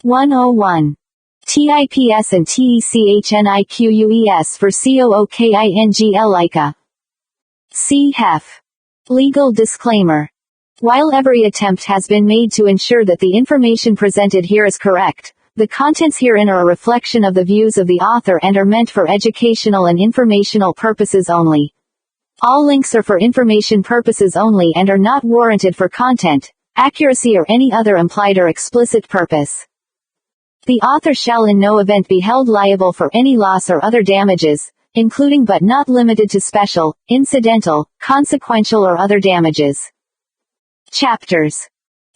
101. TIPS and TECHNIQUES for COOKINGLICA. C. Hef. Legal disclaimer. While every attempt has been made to ensure that the information presented here is correct, the contents herein are a reflection of the views of the author and are meant for educational and informational purposes only. All links are for information purposes only and are not warranted for content, accuracy or any other implied or explicit purpose. The author shall in no event be held liable for any loss or other damages, including but not limited to special, incidental, consequential or other damages. Chapters.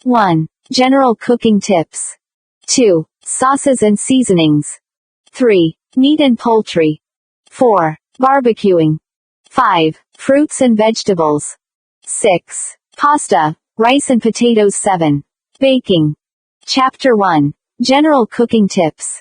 1. General cooking tips. 2. Sauces and seasonings. 3. Meat and poultry. 4. Barbecuing. 5. Fruits and vegetables. 6. Pasta, rice and potatoes. 7. Baking. Chapter 1. General cooking tips.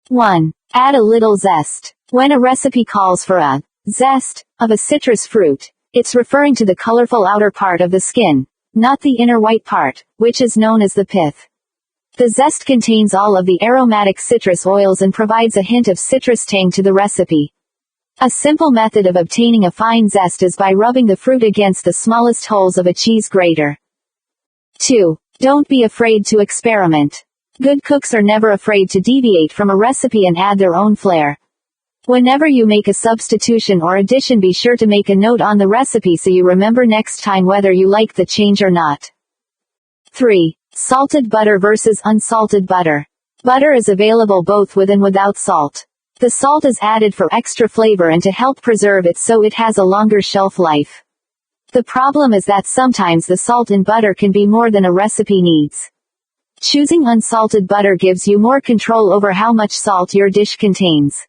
1. Add a little zest. When a recipe calls for a zest of a citrus fruit, it's referring to the colorful outer part of the skin, not the inner white part, which is known as the pith. The zest contains all of the aromatic citrus oils and provides a hint of citrus tang to the recipe. A simple method of obtaining a fine zest is by rubbing the fruit against the smallest holes of a cheese grater. 2. Don't be afraid to experiment. Good cooks are never afraid to deviate from a recipe and add their own flair. Whenever you make a substitution or addition, be sure to make a note on the recipe so you remember next time whether you like the change or not. 3. Salted butter versus unsalted butter. Butter is available both with and without salt. The salt is added for extra flavor and to help preserve it so it has a longer shelf life. The problem is that sometimes the salt in butter can be more than a recipe needs. Choosing unsalted butter gives you more control over how much salt your dish contains.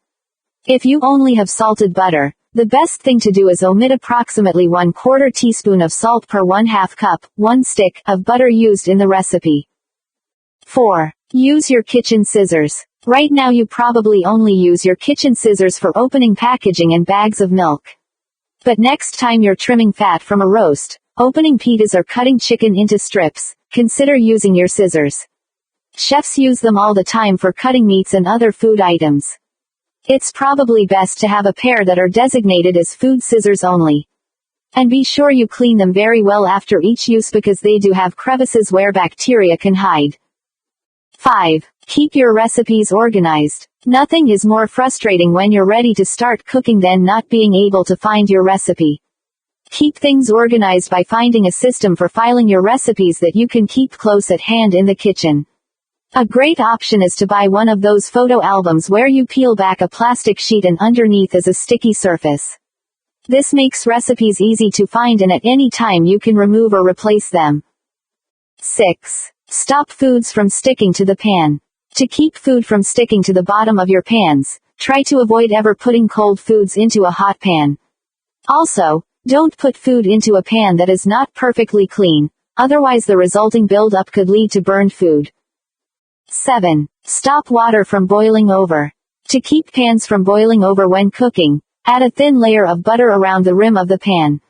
If you only have salted butter, the best thing to do is omit approximately 1/4 teaspoon of salt per 1/2 cup, 1 stick, of butter used in the recipe. 4. Use your kitchen scissors. Right now you probably only use your kitchen scissors for opening packaging and bags of milk. But next time you're trimming fat from a roast, opening pitas or cutting chicken into strips, consider using your scissors. Chefs use them all the time for cutting meats and other food items. It's probably best to have a pair that are designated as food scissors only. And be sure you clean them very well after each use because they do have crevices where bacteria can hide. 5. Keep your recipes organized. Nothing is more frustrating when you're ready to start cooking than not being able to find your recipe. Keep things organized by finding a system for filing your recipes that you can keep close at hand in the kitchen. A great option is to buy one of those photo albums where you peel back a plastic sheet and underneath is a sticky surface. This makes recipes easy to find and at any time you can remove or replace them. 6. Stop foods from sticking to the pan. To keep food from sticking to the bottom of your pans, try to avoid ever putting cold foods into a hot pan. Also, don't put food into a pan that is not perfectly clean, otherwise the resulting buildup could lead to burned food. 7. Stop water from boiling over. To keep pans from boiling over when cooking, add a thin layer of butter around the rim of the pan.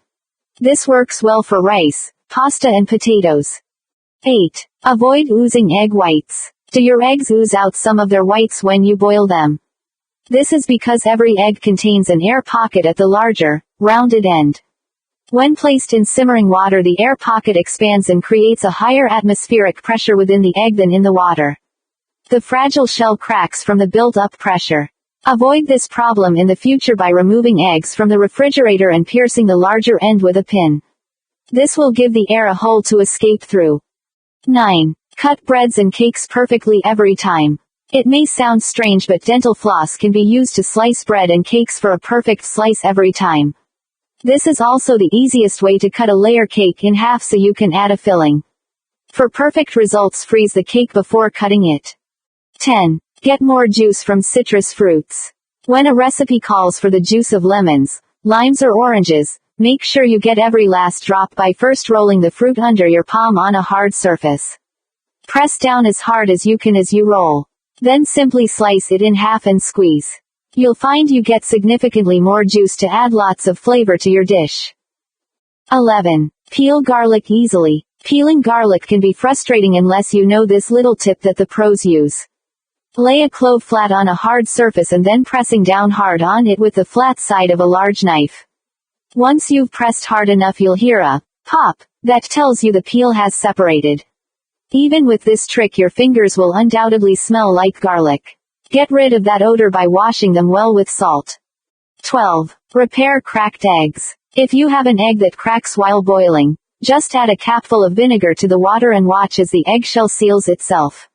This works well for rice, pasta and potatoes. 8. Avoid oozing egg whites. Do your eggs ooze out some of their whites when you boil them? This is because every egg contains an air pocket at the larger, rounded end. When placed in simmering water, the air pocket expands and creates a higher atmospheric pressure within the egg than in the water. The fragile shell cracks from the built-up pressure. Avoid this problem in the future by removing eggs from the refrigerator and piercing the larger end with a pin. This will give the air a hole to escape through. 9. Cut breads and cakes perfectly every time. It may sound strange, but dental floss can be used to slice bread and cakes for a perfect slice every time. This is also the easiest way to cut a layer cake in half so you can add a filling. For perfect results, freeze the cake before cutting it. 10. Get more juice from citrus fruits. When a recipe calls for the juice of lemons, limes or oranges, make sure you get every last drop by first rolling the fruit under your palm on a hard surface. Press down as hard as you can as you roll. Then simply slice it in half and squeeze. You'll find you get significantly more juice to add lots of flavor to your dish. 11. Peel garlic easily. Peeling garlic can be frustrating unless you know this little tip that the pros use. Lay a clove flat on a hard surface and then pressing down hard on it with the flat side of a large knife. Once you've pressed hard enough, you'll hear a pop that tells you the peel has separated. Even with this trick, your fingers will undoubtedly smell like garlic. Get rid of that odor by washing them well with salt. 12. Repair cracked eggs. If you have an egg that cracks while boiling, just add a capful of vinegar to the water and watch as the eggshell seals itself.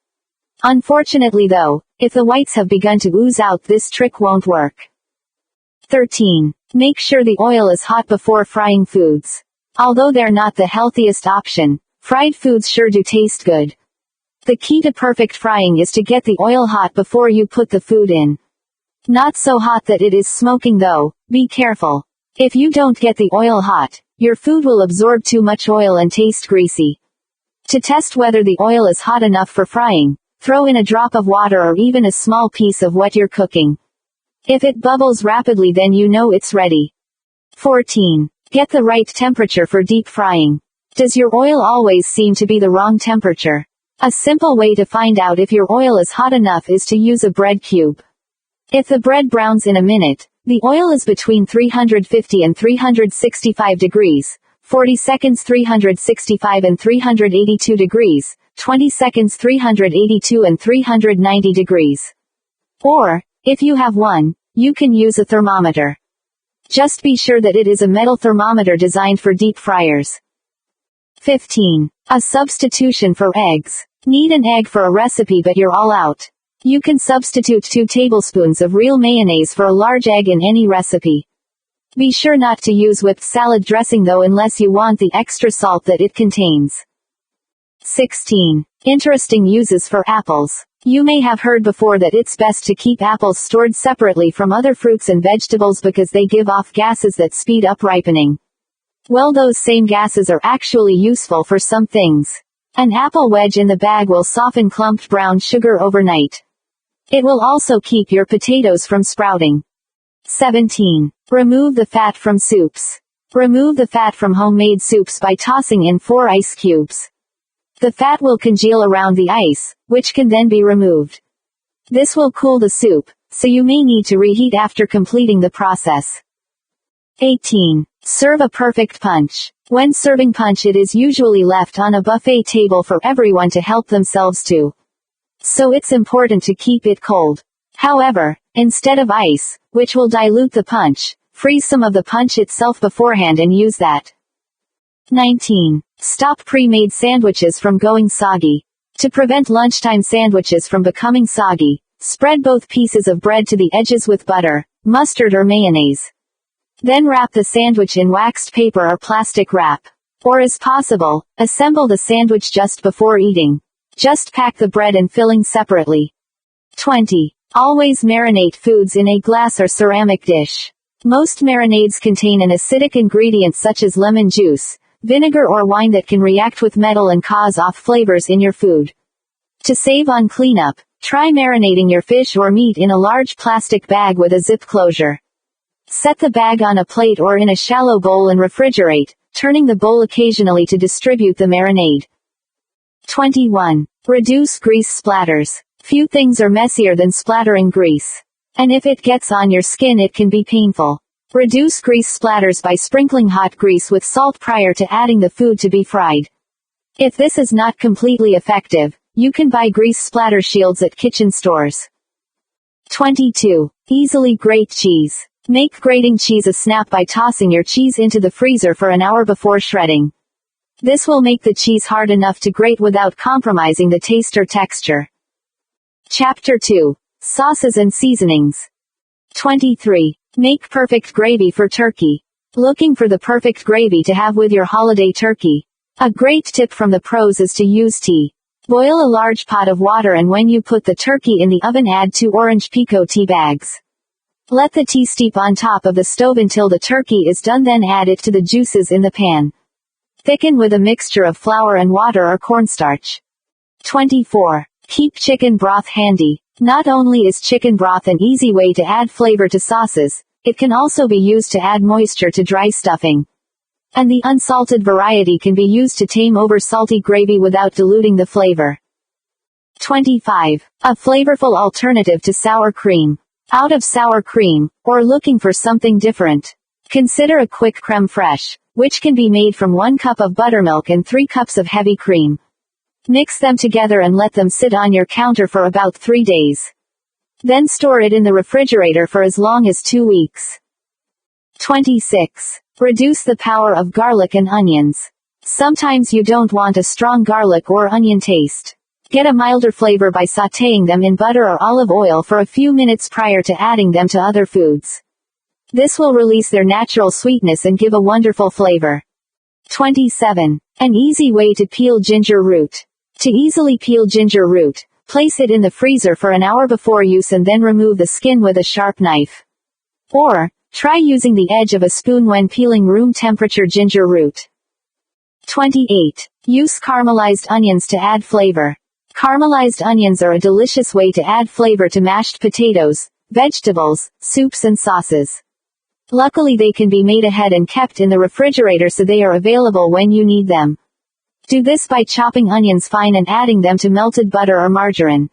Unfortunately though, if the whites have begun to ooze out, this trick won't work. 13. Make sure the oil is hot before frying foods. Although they're not the healthiest option, fried foods sure do taste good. The key to perfect frying is to get the oil hot before you put the food in. Not so hot that it is smoking though, be careful. If you don't get the oil hot, your food will absorb too much oil and taste greasy. To test whether the oil is hot enough for frying, throw in a drop of water or even a small piece of what you're cooking. If it bubbles rapidly, then you know it's ready. 14. Get the right temperature for deep frying. Does your oil always seem to be the wrong temperature? A simple way to find out if your oil is hot enough is to use a bread cube. If the bread browns in a minute, the oil is between 350 and 365 degrees, 40 seconds 365 and 382 degrees, 20 seconds 382 and 390 degrees. Or, if you have one, you can use a thermometer. Just be sure that it is a metal thermometer designed for deep fryers. 15. A substitution for eggs. Need an egg for a recipe but you're all out. You can substitute 2 tablespoons of real mayonnaise for a large egg in any recipe. Be sure not to use whipped salad dressing though unless you want the extra salt that it contains. 16. Interesting uses for apples. You may have heard before that it's best to keep apples stored separately from other fruits and vegetables because they give off gases that speed up ripening. Well, those same gases are actually useful for some things. An apple wedge in the bag will soften clumped brown sugar overnight. It will also keep your potatoes from sprouting. 17. Remove the fat from soups. Remove the fat from homemade soups by tossing in 4 ice cubes. The fat will congeal around the ice, which can then be removed. This will cool the soup, so you may need to reheat after completing the process. 18. Serve a perfect punch. When serving punch, it is usually left on a buffet table for everyone to help themselves to. So it's important to keep it cold. However, instead of ice, which will dilute the punch, freeze some of the punch itself beforehand and use that. 19. Stop pre-made sandwiches from going soggy. To prevent lunchtime sandwiches from becoming soggy, spread both pieces of bread to the edges with butter, mustard or mayonnaise. Then wrap the sandwich in waxed paper or plastic wrap. Or as possible, assemble the sandwich just before eating. Just pack the bread and filling separately. 20. Always marinate foods in a glass or ceramic dish. Most marinades contain an acidic ingredient such as lemon juice, vinegar or wine that can react with metal and cause off flavors in your food. To save on cleanup, try marinating your fish or meat in a large plastic bag with a zip closure. Set the bag on a plate or in a shallow bowl and refrigerate, turning the bowl occasionally to distribute the marinade. 21. Reduce grease splatters. Few things are messier than splattering grease. And if it gets on your skin, it can be painful. Reduce grease splatters by sprinkling hot grease with salt prior to adding the food to be fried. If this is not completely effective, you can buy grease splatter shields at kitchen stores. 22. Easily grate cheese. Make grating cheese a snap by tossing your cheese into the freezer for an hour before shredding. This will make the cheese hard enough to grate without compromising the taste or texture. Chapter 2. Sauces and seasonings. 23. Make perfect gravy for turkey. Looking for the perfect gravy to have with your holiday turkey? A great tip from the pros is to use tea. Boil a large pot of water and when you put the turkey in the oven, add 2 orange Pico tea bags. Let the tea steep on top of the stove until the turkey is done, then add it to the juices in the pan. Thicken with a mixture of flour and water or cornstarch. 24. Keep chicken broth handy. Not only is chicken broth an easy way to add flavor to sauces, it can also be used to add moisture to dry stuffing. And the unsalted variety can be used to tame over salty gravy without diluting the flavor. 25. A flavorful alternative to sour cream. Out of sour cream, or looking for something different? Consider a quick creme fraiche, which can be made from 1 cup of buttermilk and 3 cups of heavy cream. Mix them together and let them sit on your counter for about 3 days. Then store it in the refrigerator for as long as 2 weeks. 26. Reduce the power of garlic and onions. Sometimes you don't want a strong garlic or onion taste. Get a milder flavor by sautéing them in butter or olive oil for a few minutes prior to adding them to other foods. This will release their natural sweetness and give a wonderful flavor. 27. An easy way to peel ginger root. To easily peel ginger root, place it in the freezer for an hour before use and then remove the skin with a sharp knife. Or, try using the edge of a spoon when peeling room temperature ginger root. 28. Use caramelized onions to add flavor. Caramelized onions are a delicious way to add flavor to mashed potatoes, vegetables, soups and sauces. Luckily they can be made ahead and kept in the refrigerator so they are available when you need them. Do this by chopping onions fine and adding them to melted butter or margarine.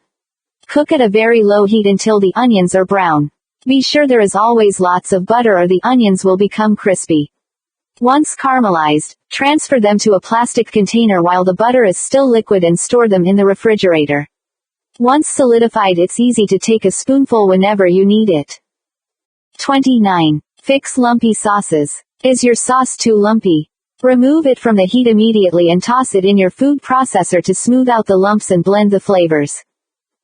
Cook at a very low heat until the onions are brown. Be sure there is always lots of butter or the onions will become crispy. Once caramelized, transfer them to a plastic container while the butter is still liquid and store them in the refrigerator. Once solidified, it's easy to take a spoonful whenever you need it. 29. Fix lumpy sauces. Is your sauce too lumpy? Remove it from the heat immediately and toss it in your food processor to smooth out the lumps and blend the flavors.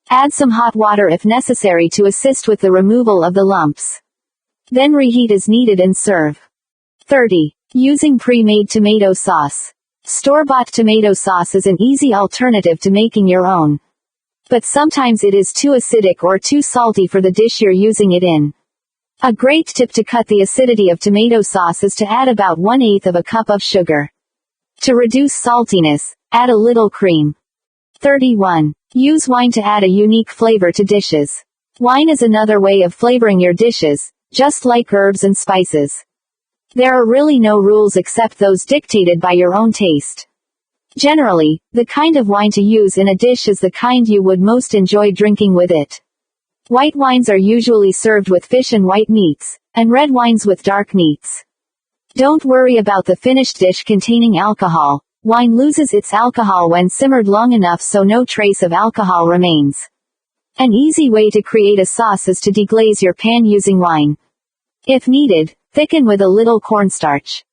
Add some hot water if necessary to assist with the removal of the lumps. Then reheat as needed and serve. 30. Using pre-made tomato sauce. Store-bought tomato sauce is an easy alternative to making your own. But sometimes it is too acidic or too salty for the dish you're using it in. A great tip to cut the acidity of tomato sauce is to add about 1/8 of a cup of sugar. To reduce saltiness, add a little cream. 31. Use wine to add a unique flavor to dishes. Wine is another way of flavoring your dishes, just like herbs and spices. There are really no rules except those dictated by your own taste. Generally, the kind of wine to use in a dish is the kind you would most enjoy drinking with it. White wines are usually served with fish and white meats, and red wines with dark meats. Don't worry about the finished dish containing alcohol. Wine loses its alcohol when simmered long enough so no trace of alcohol remains. An easy way to create a sauce is to deglaze your pan using wine. If needed, thicken with a little cornstarch.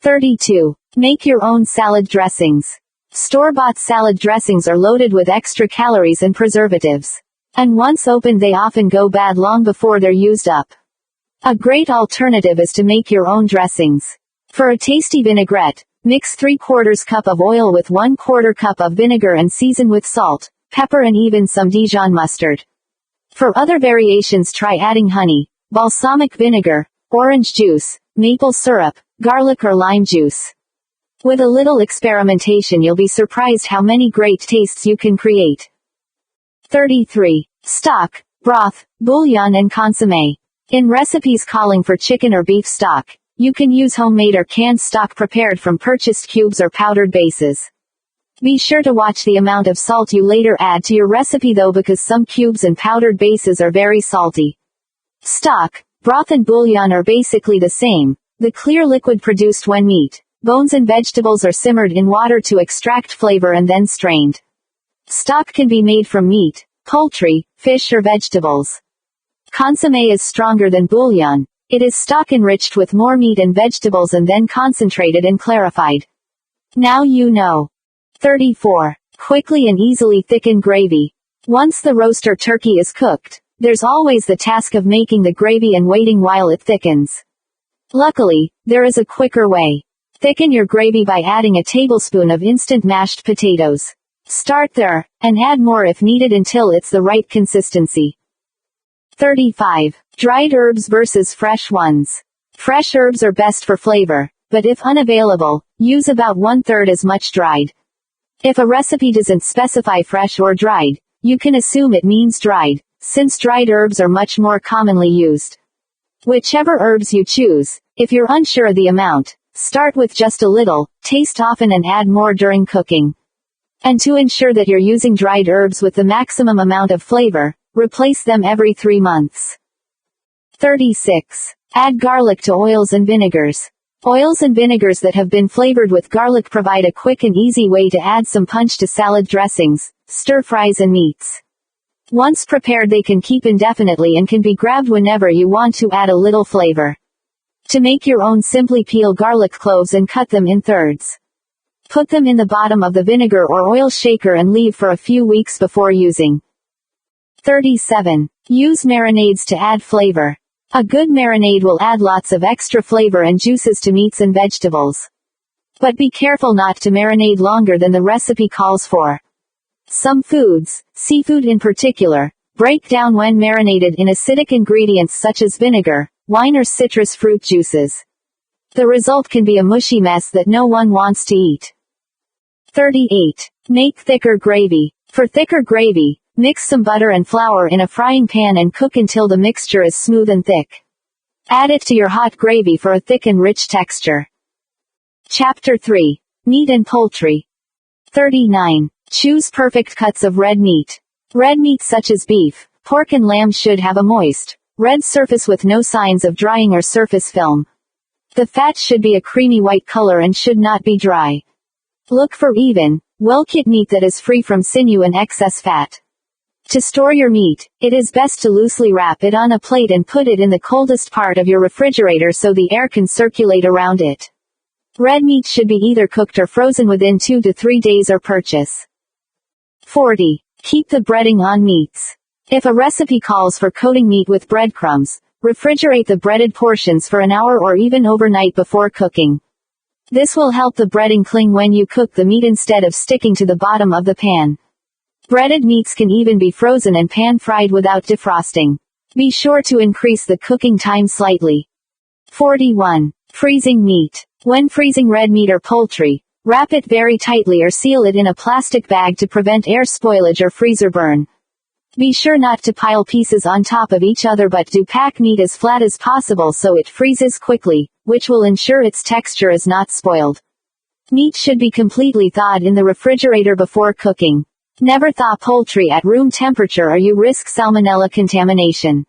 32. Make your own salad dressings. Store-bought salad dressings are loaded with extra calories and preservatives. And once opened they often go bad long before they're used up. A great alternative is to make your own dressings. For a tasty vinaigrette, mix 3/4 cup of oil with 1/4 cup of vinegar and season with salt, pepper and even some Dijon mustard. For other variations try adding honey, balsamic vinegar, orange juice, maple syrup, garlic or lime juice. With a little experimentation you'll be surprised how many great tastes you can create. 33. Stock, broth, bouillon and consommé. In recipes calling for chicken or beef stock, you can use homemade or canned stock prepared from purchased cubes or powdered bases. Be sure to watch the amount of salt you later add to your recipe though, because some cubes and powdered bases are very salty. Stock, broth and bouillon are basically the same, the clear liquid produced when meat, bones and vegetables are simmered in water to extract flavor and then strained. Stock can be made from meat, poultry, fish or vegetables. Consommé is stronger than bouillon. It is stock enriched with more meat and vegetables and then concentrated and clarified. Now you know. 34. Quickly and easily thicken gravy. Once the roast or turkey is cooked, there's always the task of making the gravy and waiting while it thickens. Luckily, there is a quicker way. Thicken your gravy by adding a tablespoon of instant mashed potatoes. Start there, and add more if needed until it's the right consistency. 35. Dried herbs versus fresh ones. Fresh herbs are best for flavor, but if unavailable, use about 1/3 as much dried. If a recipe doesn't specify fresh or dried, you can assume it means dried, since dried herbs are much more commonly used. Whichever herbs you choose, if you're unsure of the amount, Start with just a little, taste often and add more during cooking. And to ensure that you're using dried herbs with the maximum amount of flavor, replace them every 3 months. 36. Add garlic to oils and vinegars. Oils and vinegars that have been flavored with garlic provide a quick and easy way to add some punch to salad dressings, stir-fries and meats. Once prepared, they can keep indefinitely and can be grabbed whenever you want to add a little flavor. To make your own, simply peel garlic cloves and cut them in thirds. Put them in the bottom of the vinegar or oil shaker and leave for a few weeks before using. 37. Use marinades to add flavor. A good marinade will add lots of extra flavor and juices to meats and vegetables. But be careful not to marinate longer than the recipe calls for. Some foods, seafood in particular, break down when marinated in acidic ingredients such as vinegar, wine or citrus fruit juices. The result can be a mushy mess that no one wants to eat. 38. Make thicker gravy. For thicker gravy, mix some butter and flour in a frying pan and cook until the mixture is smooth and thick. Add it to your hot gravy for a thick and rich texture. Chapter 3. Meat and Poultry. 39. Choose perfect cuts of red meat. Red meat such as beef, pork and lamb should have a moist, red surface with no signs of drying or surface film. The fat should be a creamy white color and should not be dry. Look for even, well-cooked meat that is free from sinew and excess fat. To store your meat, it is best to loosely wrap it on a plate and put it in the coldest part of your refrigerator so the air can circulate around it. Red meat should be either cooked or frozen within 2 to 3 days or purchase. 40. Keep the breading on meats. If a recipe calls for coating meat with breadcrumbs, refrigerate the breaded portions for an hour or even overnight before cooking. This will help the breading cling when you cook the meat instead of sticking to the bottom of the pan. Breaded meats can even be frozen and pan-fried without defrosting. Be sure to increase the cooking time slightly. 41. Freezing meat. When freezing red meat or poultry, wrap it very tightly or seal it in a plastic bag to prevent air spoilage or freezer burn. Be sure not to pile pieces on top of each other but do pack meat as flat as possible so it freezes quickly, which will ensure its texture is not spoiled. Meat should be completely thawed in the refrigerator before cooking. Never thaw poultry at room temperature or you risk salmonella contamination.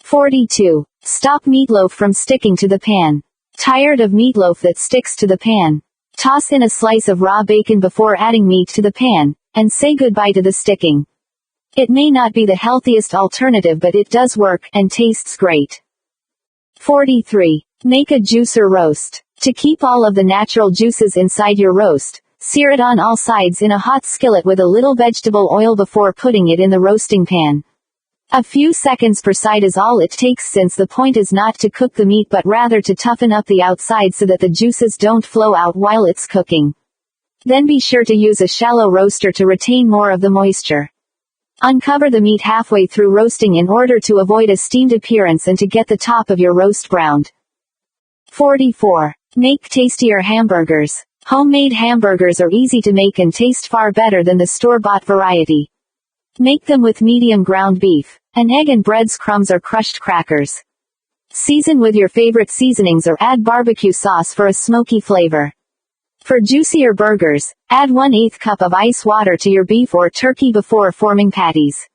42. Stop meatloaf from sticking to the pan. Tired of meatloaf that sticks to the pan? Toss in a slice of raw bacon before adding meat to the pan, and say goodbye to the sticking. It may not be the healthiest alternative but it does work, and tastes great. 43. Make a juice or roast. To keep all of the natural juices inside your roast, sear it on all sides in a hot skillet with a little vegetable oil before putting it in the roasting pan. A few seconds per side is all it takes since the point is not to cook the meat but rather to toughen up the outside so that the juices don't flow out while it's cooking. Then be sure to use a shallow roaster to retain more of the moisture. Uncover the meat halfway through roasting in order to avoid a steamed appearance and to get the top of your roast browned. 44. Make tastier hamburgers. Homemade hamburgers are easy to make and taste far better than the store-bought variety. Make them with medium ground beef, an egg and breadcrumbs or crushed crackers. Season with your favorite seasonings or add barbecue sauce for a smoky flavor. For juicier burgers, add 1/8 cup of ice water to your beef or turkey before forming patties.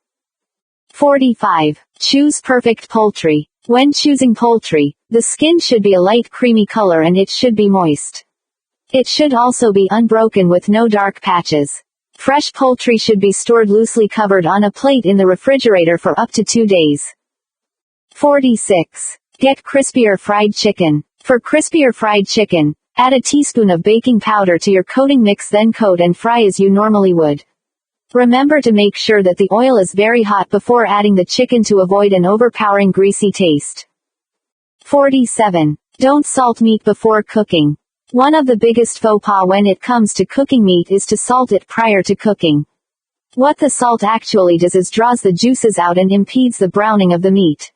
45. Choose perfect poultry. When choosing poultry, the skin should be a light creamy color and it should be moist. It should also be unbroken with no dark patches. Fresh poultry should be stored loosely covered on a plate in the refrigerator for up to 2 days. 46. Get crispier fried chicken. For crispier fried chicken, add a teaspoon of baking powder to your coating mix, then coat and fry as you normally would. Remember to make sure that the oil is very hot before adding the chicken to avoid an overpowering greasy taste. 47. Don't salt meat before cooking. One of the biggest faux pas when it comes to cooking meat is to salt it prior to cooking. What the salt actually does is draws the juices out and impedes the browning of the meat.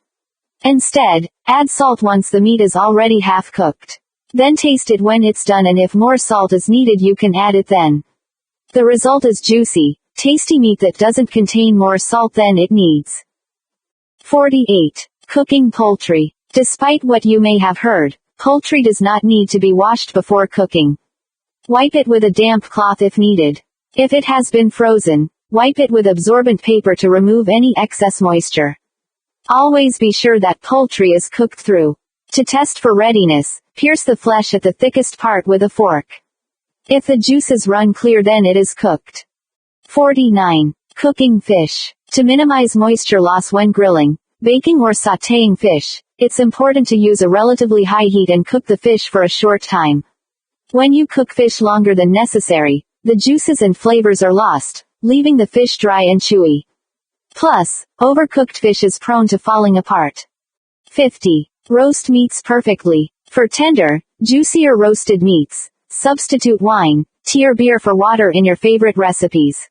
Instead, add salt once the meat is already half cooked. Then taste it when it's done, and if more salt is needed you can add it then. The result is juicy, tasty meat that doesn't contain more salt than it needs. 48. Cooking poultry. Despite what you may have heard, Poultry does not need to be washed before cooking. Wipe it with a damp cloth if needed. If it has been frozen, wipe it with absorbent paper to remove any excess moisture. Always be sure that poultry is cooked through. To test for readiness, pierce the flesh at the thickest part with a fork. If the juices run clear, then it is cooked. 49. Cooking fish. To minimize moisture loss when grilling, baking or sautéing fish, it's important to use a relatively high heat and cook the fish for a short time. When you cook fish longer than necessary, the juices and flavors are lost, leaving the fish dry and chewy. Plus, overcooked fish is prone to falling apart. 50. Roast meats perfectly. For tender, juicier roasted meats, substitute wine, tea or beer for water in your favorite recipes.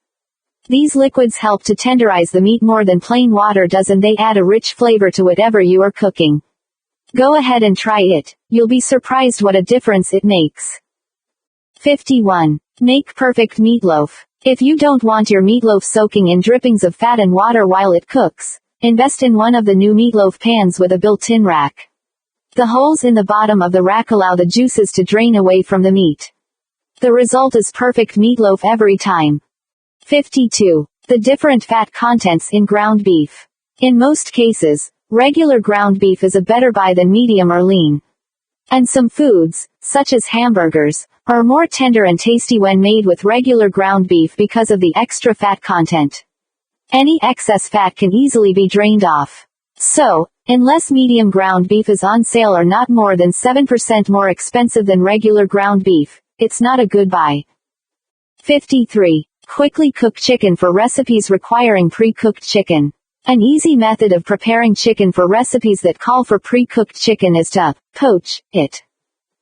These liquids help to tenderize the meat more than plain water does, and they add a rich flavor to whatever you are cooking. Go ahead and try it, you'll be surprised what a difference it makes. 51. Make perfect meatloaf. If you don't want your meatloaf soaking in drippings of fat and water while it cooks, invest in one of the new meatloaf pans with a built-in rack. The holes in the bottom of the rack allow the juices to drain away from the meat. The result is perfect meatloaf every time. 52. The different fat contents in ground beef. In most cases, regular ground beef is a better buy than medium or lean. And some foods, such as hamburgers, are more tender and tasty when made with regular ground beef because of the extra fat content. Any excess fat can easily be drained off. So, unless medium ground beef is on sale or not more than 7% more expensive than regular ground beef, it's not a good buy. 53. Quickly cook chicken for recipes requiring pre-cooked chicken. An easy method of preparing chicken for recipes that call for pre-cooked chicken is to poach it.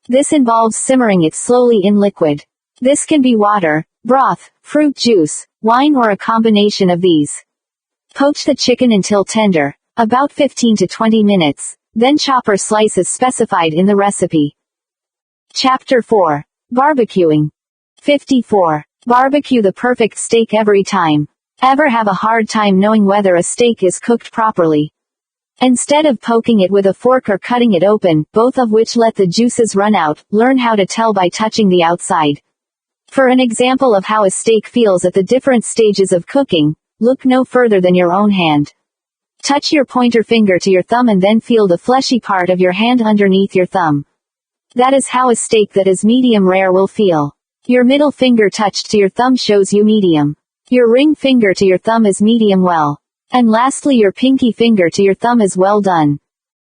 This involves simmering it slowly in liquid. This can be water, broth, fruit juice, wine, or a combination of these. Poach the chicken until tender, about 15 to 20 minutes, then chop or slice as specified in the recipe. Chapter 4. Barbecuing. 54. Barbecue the perfect steak every time. Ever have a hard time knowing whether a steak is cooked properly? Instead of poking it with a fork or cutting it open, both of which let the juices run out, learn how to tell by touching the outside. For an example of how a steak feels at the different stages of cooking, look no further than your own hand. Touch your pointer finger to your thumb and then feel the fleshy part of your hand underneath your thumb. That is how a steak that is medium rare will feel. Your middle finger touched to your thumb shows you medium. Your ring finger to your thumb is medium well. And lastly, your pinky finger to your thumb is well done.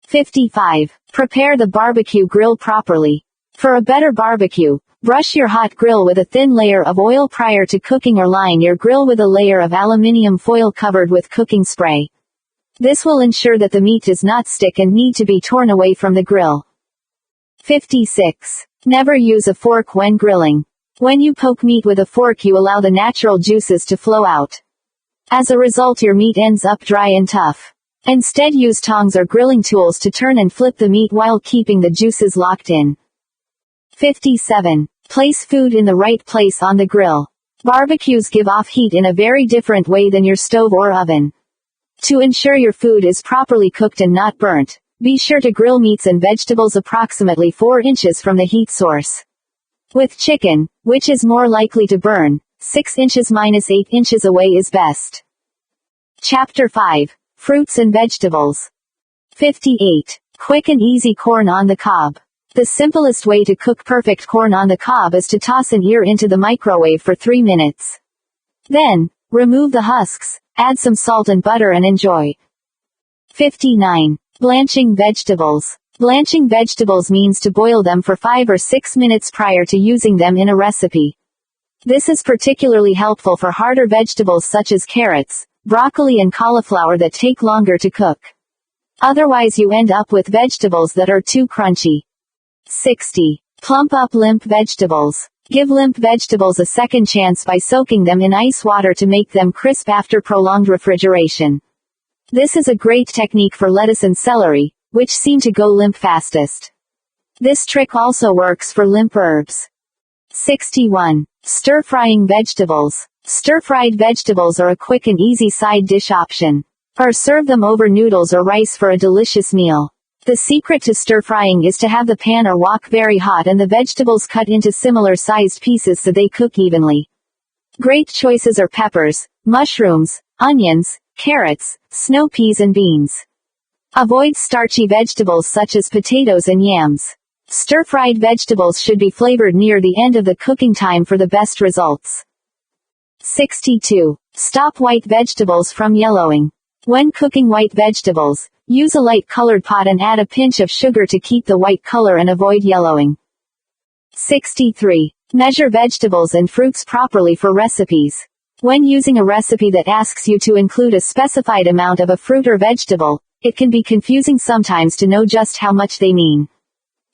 55. Prepare the barbecue grill properly. For a better barbecue, brush your hot grill with a thin layer of oil prior to cooking, or line your grill with a layer of aluminum foil covered with cooking spray. This will ensure that the meat does not stick and need to be torn away from the grill. 56. Never use a fork when grilling. When you poke meat with a fork, you allow the natural juices to flow out. As a result, your meat ends up dry and tough. Instead, use tongs or grilling tools to turn and flip the meat while keeping the juices locked in. 57. Place food in the right place on the grill. Barbecues give off heat in a very different way than your stove or oven. To ensure your food is properly cooked and not burnt, be sure to grill meats and vegetables approximately 4 inches from the heat source. With chicken, which is more likely to burn, 6 inches - 8 inches away is best. Chapter 5. Fruits and vegetables. 58. Quick and easy corn on the cob. The simplest way to cook perfect corn on the cob is to toss an ear into the microwave for 3 minutes. Then, remove the husks, add some salt and butter and enjoy. 59. Blanching vegetables. Blanching vegetables means to boil them for 5 or 6 minutes prior to using them in a recipe. This is particularly helpful for harder vegetables such as carrots, broccoli and cauliflower that take longer to cook. Otherwise, you end up with vegetables that are too crunchy. 60. Plump up limp vegetables. Give limp vegetables a second chance by soaking them in ice water to make them crisp after prolonged refrigeration. This is a great technique for lettuce and celery, which seem to go limp fastest. This trick also works for limp herbs. 61. Stir-frying vegetables. Stir-fried vegetables are a quick and easy side dish option. Or serve them over noodles or rice for a delicious meal. The secret to stir-frying is to have the pan or wok very hot and the vegetables cut into similar-sized pieces so they cook evenly. Great choices are peppers, mushrooms, onions, carrots, snow peas and beans. Avoid starchy vegetables such as potatoes and yams. Stir-fried vegetables should be flavored near the end of the cooking time for the best results. 62. Stop white vegetables from yellowing. When cooking white vegetables, use a light-colored pot and add a pinch of sugar to keep the white color and avoid yellowing. 63. Measure vegetables and fruits properly for recipes. When using a recipe that asks you to include a specified amount of a fruit or vegetable, it can be confusing sometimes to know just how much they mean.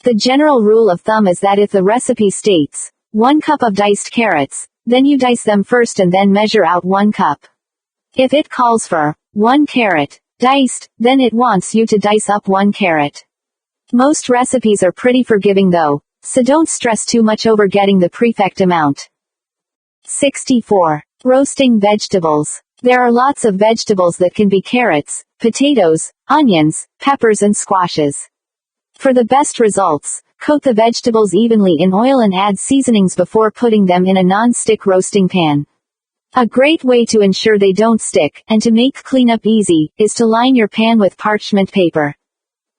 The general rule of thumb is that if the recipe states 1 cup of diced carrots, then you dice them first and then measure out 1 cup. If it calls for 1 carrot, diced, then it wants you to dice up 1 carrot. Most recipes are pretty forgiving though, so don't stress too much over getting the perfect amount. 64. Roasting vegetables. There are lots of vegetables that can be carrots, potatoes, onions, peppers and squashes. For the best results, coat the vegetables evenly in oil and add seasonings before putting them in a non-stick roasting pan. A great way to ensure they don't stick, and to make cleanup easy, is to line your pan with parchment paper.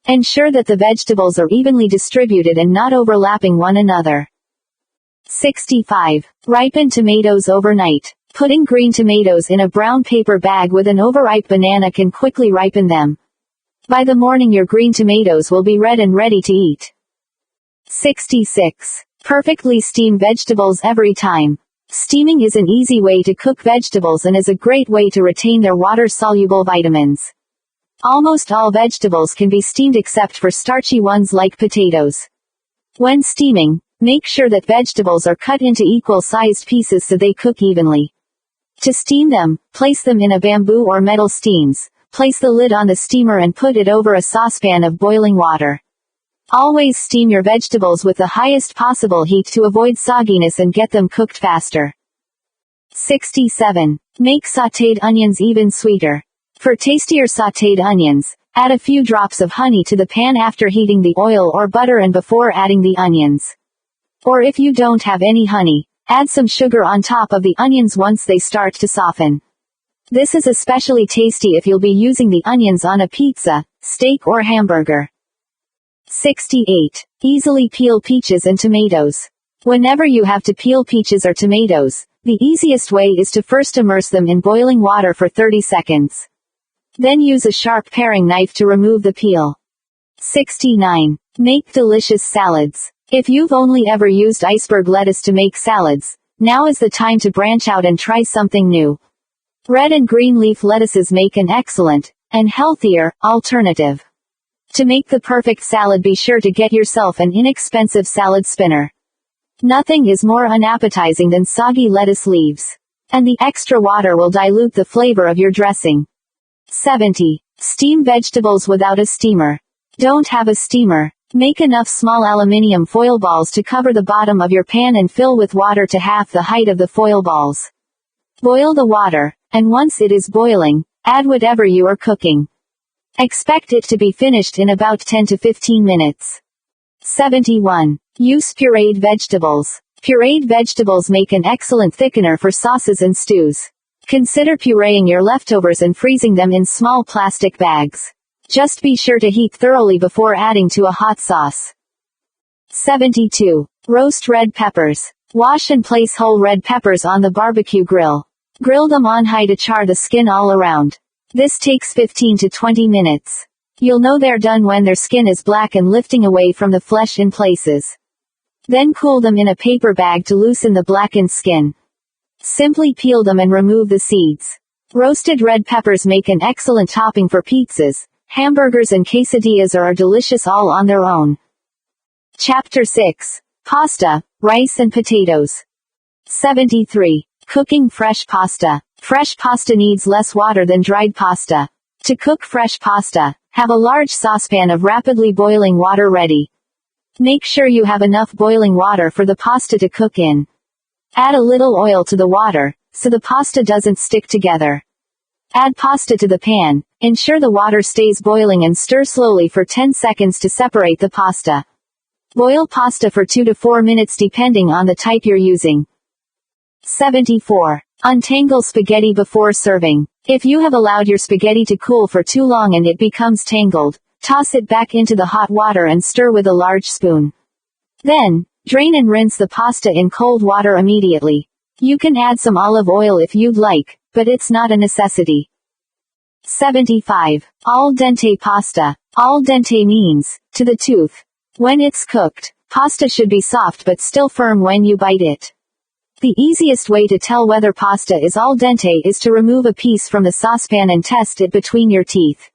Ensure that the vegetables are evenly distributed and not overlapping one another. 65. Ripen tomatoes overnight. Putting green tomatoes in a brown paper bag with an overripe banana can quickly ripen them. By the morning your green tomatoes will be red and ready to eat. 66. Perfectly steam vegetables every time. Steaming is an easy way to cook vegetables and is a great way to retain their water-soluble vitamins. Almost all vegetables can be steamed except for starchy ones like potatoes. When steaming, make sure that vegetables are cut into equal-sized pieces so they cook evenly. To steam them, place them in a bamboo or metal steams. Place the lid on the steamer and put it over a saucepan of boiling water. Always steam your vegetables with the highest possible heat to avoid sogginess and get them cooked faster. 67. Make sautéed onions even sweeter. For tastier sautéed onions, add a few drops of honey to the pan after heating the oil or butter and before adding the onions. Or if you don't have any honey, add some sugar on top of the onions once they start to soften. This is especially tasty if you'll be using the onions on a pizza, steak or hamburger. 68. Easily peel peaches and tomatoes. Whenever you have to peel peaches or tomatoes, the easiest way is to first immerse them in boiling water for 30 seconds. Then use a sharp paring knife to remove the peel. 69. Make delicious salads. If you've only ever used iceberg lettuce to make salads, now is the time to branch out and try something new. Red and green leaf lettuces make an excellent, and healthier, alternative. To make the perfect salad, be sure to get yourself an inexpensive salad spinner. Nothing is more unappetizing than soggy lettuce leaves. And the extra water will dilute the flavor of your dressing. 70. Steam vegetables without a steamer. Don't have a steamer? Make enough small aluminium foil balls to cover the bottom of your pan and fill with water to half the height of the foil balls. Boil the water, and once it is boiling, add whatever you are cooking. Expect it to be finished in about 10 to 15 minutes. 71. Use pureed vegetables. Pureed vegetables make an excellent thickener for sauces and stews. Consider pureeing your leftovers and freezing them in small plastic bags. Just be sure to heat thoroughly before adding to a hot sauce. 72. Roast red peppers. Wash and place whole red peppers on the barbecue grill. Grill them on high to char the skin all around. This takes 15 to 20 minutes. You'll know they're done when their skin is black and lifting away from the flesh in places. Then cool them in a paper bag to loosen the blackened skin. Simply peel them and remove the seeds. Roasted red peppers make an excellent topping for pizzas, hamburgers and quesadillas or are delicious all on their own. Chapter 6. Pasta, rice and potatoes. 73. Cooking fresh pasta. Fresh pasta needs less water than dried pasta. To cook fresh pasta, have a large saucepan of rapidly boiling water ready. Make sure you have enough boiling water for the pasta to cook in. Add a little oil to the water, so the pasta doesn't stick together. Add pasta to the pan, Ensure the water stays boiling and stir slowly for 10 seconds to separate the pasta. Boil pasta for 2 to 4 minutes depending on the type you're using. 74. Untangle spaghetti before serving. If you have allowed your spaghetti to cool for too long and it becomes tangled, toss it back into the hot water and stir with a large spoon. Then, drain and rinse the pasta in cold water immediately. You can add some olive oil if you'd like, but it's not a necessity. 75. Al dente pasta. Al dente means, to the tooth. When it's cooked, pasta should be soft but still firm when you bite it. The easiest way to tell whether pasta is al dente is to remove a piece from the saucepan and test it between your teeth.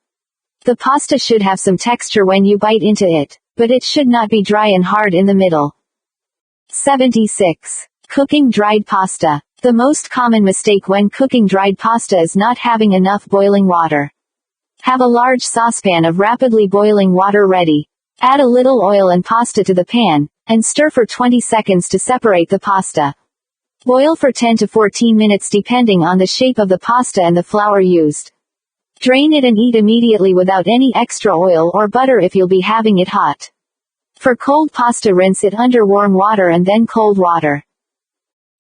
The pasta should have some texture when you bite into it, but it should not be dry and hard in the middle. 76. Cooking dried pasta. The most common mistake when cooking dried pasta is not having enough boiling water. Have a large saucepan of rapidly boiling water ready. Add a little oil and pasta to the pan, and stir for 20 seconds to separate the pasta. Boil for 10 to 14 minutes depending on the shape of the pasta and the flour used. Drain it and eat immediately without any extra oil or butter if you'll be having it hot. For cold pasta, rinse it under warm water and then cold water.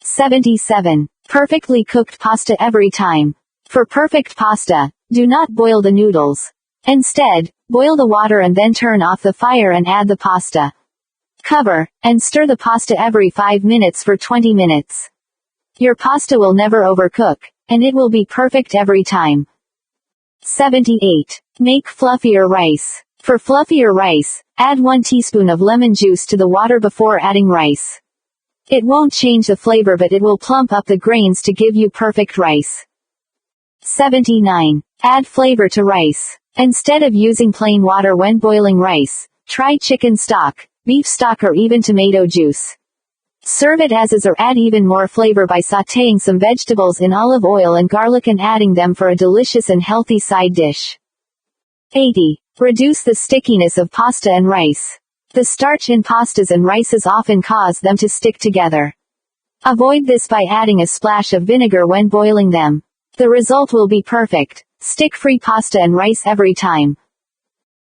77. Perfectly cooked pasta every time. For perfect pasta, do not boil the noodles. Instead, boil the water and then turn off the fire and add the pasta. Cover, and stir the pasta every 5 minutes for 20 minutes. Your pasta will never overcook, and it will be perfect every time. 78. Make fluffier rice. For fluffier rice, add 1 teaspoon of lemon juice to the water before adding rice. It won't change the flavor, but it will plump up the grains to give you perfect rice. 79. Add flavor to rice. Instead of using plain water when boiling rice, try chicken stock, beef stock, or even tomato juice. Serve it as is or add even more flavor by sautéing some vegetables in olive oil and garlic and adding them for a delicious and healthy side dish. 80. Reduce the stickiness of pasta and rice. The starch in pastas and rices often cause them to stick together. Avoid this by adding a splash of vinegar when boiling them. The result will be perfect, stick-free pasta and rice every time.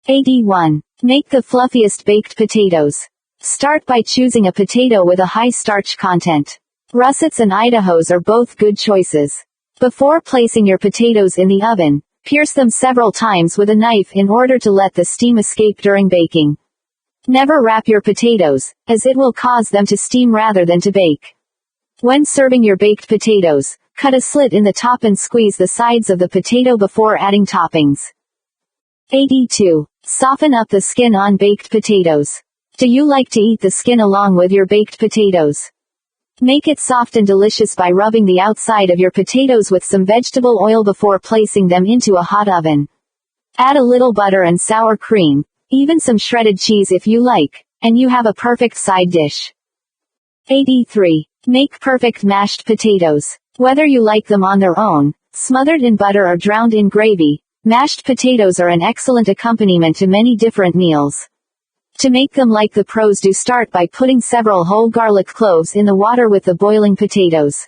81. Make the fluffiest baked potatoes. Start by choosing a potato with a high starch content. Russets and Idahos are both good choices. Before placing your potatoes in the oven, pierce them several times with a knife in order to let the steam escape during baking. Never wrap your potatoes, as it will cause them to steam rather than to bake. When serving your baked potatoes, cut a slit in the top and squeeze the sides of the potato before adding toppings. 82. Soften up the skin on baked potatoes. Do you like to eat the skin along with your baked potatoes? Make it soft and delicious by rubbing the outside of your potatoes with some vegetable oil before placing them into a hot oven. Add a little butter and sour cream, even some shredded cheese if you like, and you have a perfect side dish. 83. Make perfect mashed potatoes. Whether you like them on their own, smothered in butter, or drowned in gravy, mashed potatoes are an excellent accompaniment to many different meals. To make them like the pros do, start by putting several whole garlic cloves in the water with the boiling potatoes.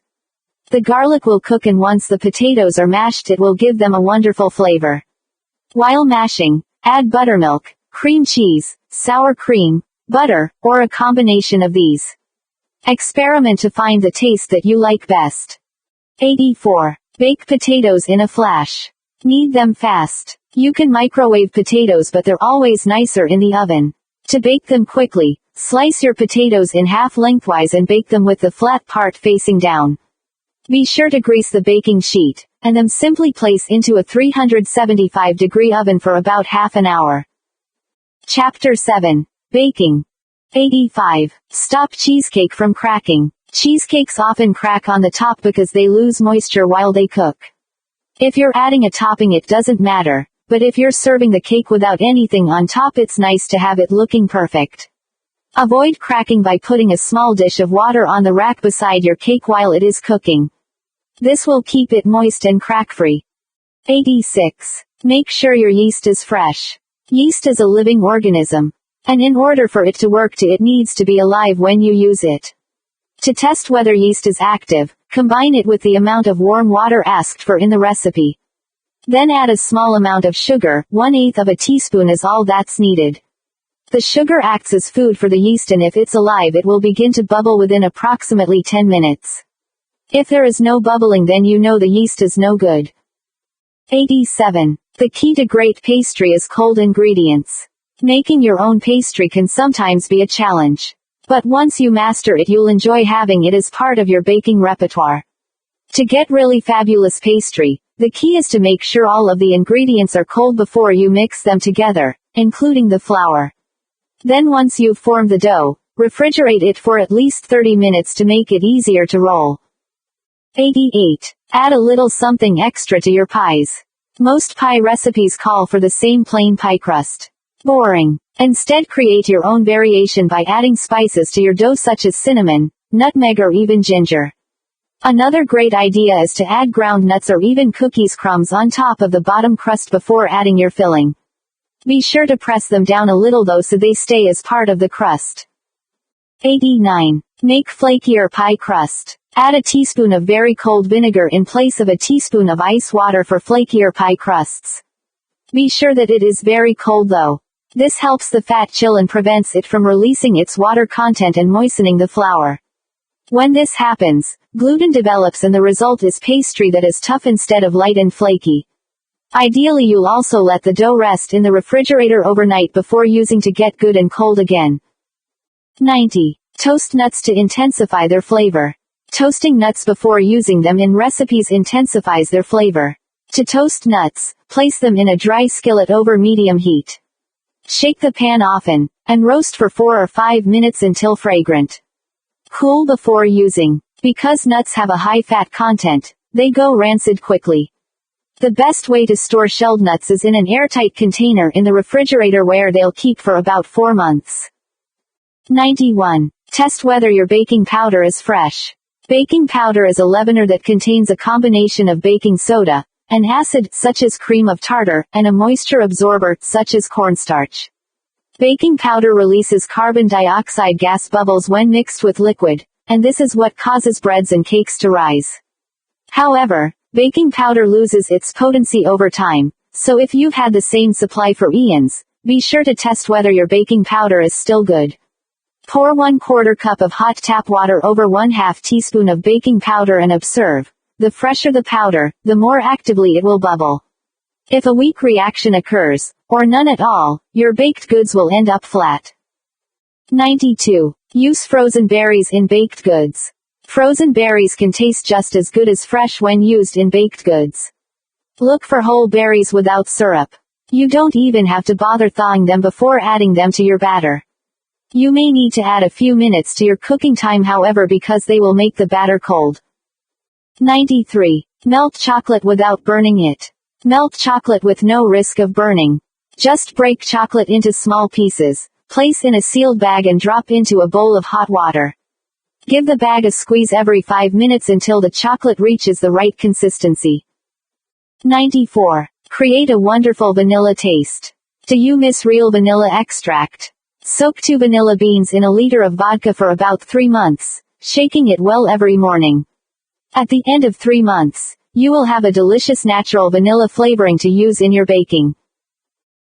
The garlic will cook, and once the potatoes are mashed it will give them a wonderful flavor. While mashing, add buttermilk, cream cheese, sour cream, butter, or a combination of these. Experiment to find the taste that you like best. 84. Bake potatoes in a flash. Knead them fast. You can microwave potatoes, but they're always nicer in the oven. To bake them quickly, slice your potatoes in half lengthwise and bake them with the flat part facing down. Be sure to grease the baking sheet, and then simply place into a 375-degree oven for about half an hour. Chapter 7. Baking. 85. Stop cheesecake from cracking. Cheesecakes often crack on the top because they lose moisture while they cook. If you're adding a topping it doesn't matter, but if you're serving the cake without anything on top it's nice to have it looking perfect. Avoid cracking by putting a small dish of water on the rack beside your cake while it is cooking. This will keep it moist and crack-free. 86. Make sure your yeast is fresh. Yeast is a living organism, and in order for it to work it needs to be alive when you use it. To test whether yeast is active, combine it with the amount of warm water asked for in the recipe. Then add a small amount of sugar, 1/8 of a teaspoon is all that's needed. The sugar acts as food for the yeast, and if it's alive it will begin to bubble within approximately 10 minutes. If there is no bubbling, then you know the yeast is no good. 87. The key to great pastry is cold ingredients. Making your own pastry can sometimes be a challenge. But once you master it, you'll enjoy having it as part of your baking repertoire. To get really fabulous pastry, the key is to make sure all of the ingredients are cold before you mix them together, including the flour. Then once you've formed the dough, refrigerate it for at least 30 minutes to make it easier to roll. 88. Add a little something extra to your pies. Most pie recipes call for the same plain pie crust. Boring. Instead, create your own variation by adding spices to your dough such as cinnamon, nutmeg, or even ginger. Another great idea is to add ground nuts or even cookies crumbs on top of the bottom crust before adding your filling. Be sure to press them down a little though so they stay as part of the crust. 89. Make flakier pie crust. Add a teaspoon of very cold vinegar in place of a teaspoon of ice water for flakier pie crusts. Be sure that it is very cold though. This helps the fat chill and prevents it from releasing its water content and moistening the flour. When this happens, gluten develops and the result is pastry that is tough instead of light and flaky. Ideally, you'll also let the dough rest in the refrigerator overnight before using to get good and cold again. 90. Toast nuts to intensify their flavor. Toasting nuts before using them in recipes intensifies their flavor. To toast nuts, place them in a dry skillet over medium heat. Shake the pan often, and roast for 4 or 5 minutes until fragrant. Cool before using. Because nuts have a high fat content, they go rancid quickly. The best way to store shelled nuts is in an airtight container in the refrigerator where they'll keep for about 4 months. 91. Test whether your baking powder is fresh. Baking powder is a leavener that contains a combination of baking soda, an acid, such as cream of tartar, and a moisture absorber, such as cornstarch. Baking powder releases carbon dioxide gas bubbles when mixed with liquid, and this is what causes breads and cakes to rise. However, baking powder loses its potency over time, so if you've had the same supply for eons, be sure to test whether your baking powder is still good. Pour 1/4 cup of hot tap water over 1/2 teaspoon of baking powder and observe. The fresher the powder, the more actively it will bubble. If a weak reaction occurs, or none at all, your baked goods will end up flat. 92. Use frozen berries in baked goods. Frozen berries can taste just as good as fresh when used in baked goods. Look for whole berries without syrup. You don't even have to bother thawing them before adding them to your batter. You may need to add a few minutes to your cooking time, however, because they will make the batter cold. 93. Melt chocolate without burning it. Melt chocolate with no risk of burning. Just break chocolate into small pieces, place in a sealed bag and drop into a bowl of hot water. Give the bag a squeeze every 5 minutes until the chocolate reaches the right consistency. 94. Create a wonderful vanilla taste. Do you miss real vanilla extract? Soak 2 vanilla beans in a liter of vodka for about 3 months, shaking it well every morning. At the end of 3 months, you will have a delicious natural vanilla flavoring to use in your baking.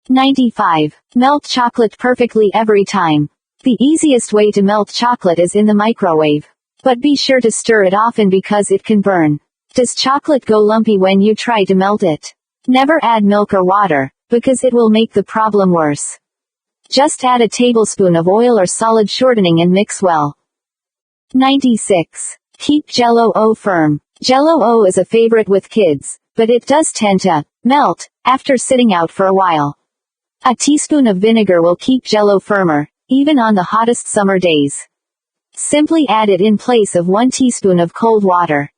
95. Melt chocolate perfectly every time. The easiest way to melt chocolate is in the microwave. But be sure to stir it often because it can burn. Does chocolate go lumpy when you try to melt it? Never add milk or water, because it will make the problem worse. Just add a tablespoon of oil or solid shortening and mix well. 96. Keep Jell-O firm. Jell-O is a favorite with kids, but it does tend to melt after sitting out for a while. A teaspoon of vinegar will keep Jell-O firmer, even on the hottest summer days. Simply add it in place of 1 teaspoon of cold water.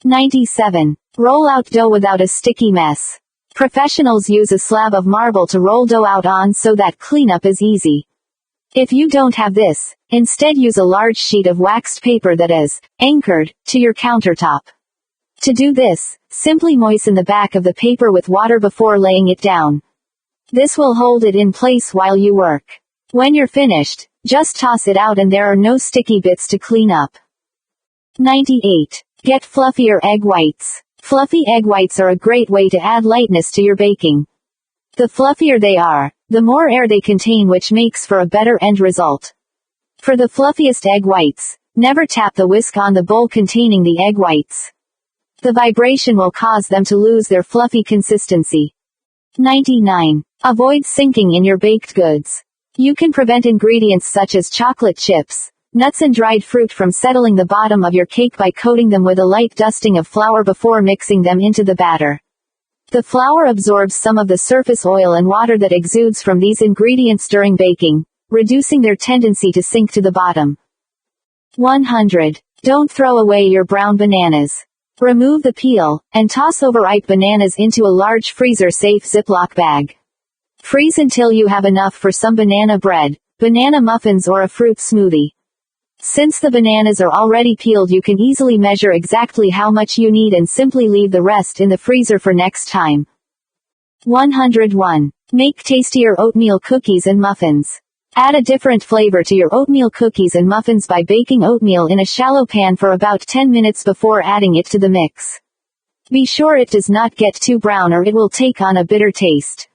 97. Roll out dough without a sticky mess. Professionals use a slab of marble to roll dough out on so that cleanup is easy. If you don't have this, instead use a large sheet of waxed paper that is anchored to your countertop. To do this, simply moisten the back of the paper with water before laying it down. This will hold it in place while you work. When you're finished, just toss it out and there are no sticky bits to clean up. 98. Get fluffier egg whites. Fluffy egg whites are a great way to add lightness to your baking. The fluffier they are, the more air they contain, which makes for a better end result. For the fluffiest egg whites, never tap the whisk on the bowl containing the egg whites. The vibration will cause them to lose their fluffy consistency. 99. Avoid sinking in your baked goods. You can prevent ingredients such as chocolate chips, nuts and dried fruit from settling the bottom of your cake by coating them with a light dusting of flour before mixing them into the batter. The flour absorbs some of the surface oil and water that exudes from these ingredients during baking, reducing their tendency to sink to the bottom. 100. Don't throw away your brown bananas. Remove the peel, and toss overripe bananas into a large freezer-safe Ziploc bag. Freeze until you have enough for some banana bread, banana muffins or a fruit smoothie. Since the bananas are already peeled, you can easily measure exactly how much you need and simply leave the rest in the freezer for next time. 101. Make tastier oatmeal cookies and muffins. Add a different flavor to your oatmeal cookies and muffins by baking oatmeal in a shallow pan for about 10 minutes before adding it to the mix. Be sure it does not get too brown or it will take on a bitter taste.